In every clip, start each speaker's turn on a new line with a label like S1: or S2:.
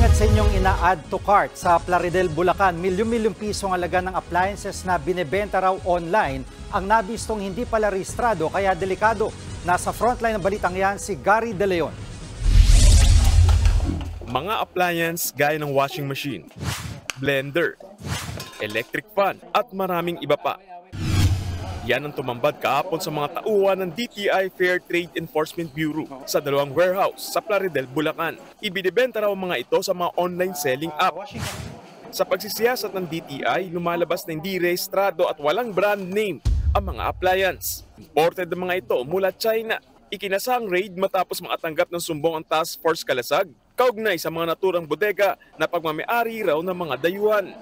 S1: Ingat sa inyong ina-add to cart. Sa Plaridel, Bulacan, milyong-milyong piso ang halaga ng appliances na binebenta raw online ang nabistong hindi pala rehistrado kaya delikado. Nasa frontline ng balitang yan si Gary De Leon.
S2: Mga appliance gaya ng washing machine, blender, electric fan at maraming iba pa. Yan ang tumambad kahapon sa mga tauhan ng DTI Fair Trade Enforcement Bureau sa dalawang warehouse sa Plaridel, Bulacan. Ibinibenta raw mga ito sa mga online selling app. Sa pagsisiyasat ng DTI, lumalabas na hindi rehistrado at walang brand name ang mga appliance. Imported ang mga ito mula China. Ikinasa ang raid matapos makatanggap ng sumbong ang Task Force Kalasag, kaugnay sa mga naturang bodega na pagmamay-ari raw ng mga dayuhan.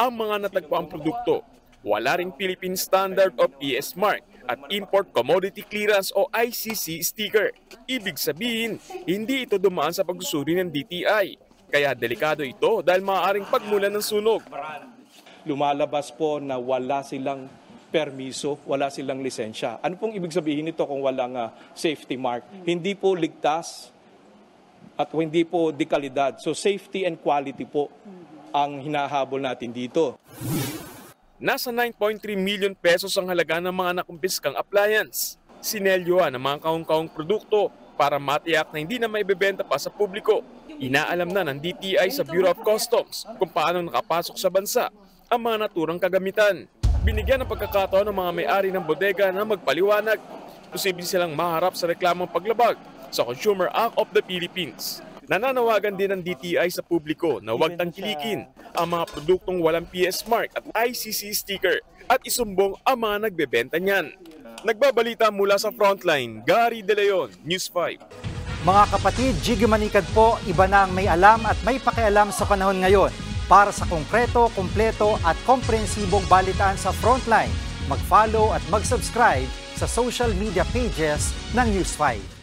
S2: Ang mga natagpuang produkto, wala ring Philippine Standard o PS Mark at Import Commodity Clearance o ICC sticker. Ibig sabihin, hindi ito dumaan sa pagsusuri ng DTI. Kaya delikado ito dahil maaaring pagmulan ng sunog.
S3: Lumalabas po na wala silang permiso, wala silang lisensya. Ano pong ibig sabihin nito kung walang safety mark? Hindi po ligtas at hindi po dekalidad. So safety and quality po ang hinahabol natin dito.
S2: Nasa 9.3 million pesos ang halaga ng mga nakumpiskang appliance. Sinelyohan ang mga kaung-kaung produkto para matiyak na hindi na maibebenta pa sa publiko. Inaalam na ng DTI sa Bureau of Customs kung paano nakapasok sa bansa ang mga naturang kagamitan. Binigyan ng pagkakataon ng mga may-ari ng bodega na magpaliwanag. Posible silang maharap sa reklamong paglabag sa Consumer Act of the Philippines. Nananawagan din ng DTI sa publiko na huwag tangkilikin ang mga produktong walang PS Mark at ICC sticker at isumbong ang mga nagbebenta niyan. Nagbabalita mula sa Frontline, Gary De Leon, News 5.
S1: Mga kapatid, Jiggy Manikad po, iba na ang may alam at may pakialam sa panahon ngayon. Para sa konkreto, kumpleto at komprehensibong balitaan sa Frontline, mag-follow at mag-subscribe sa social media pages ng News 5.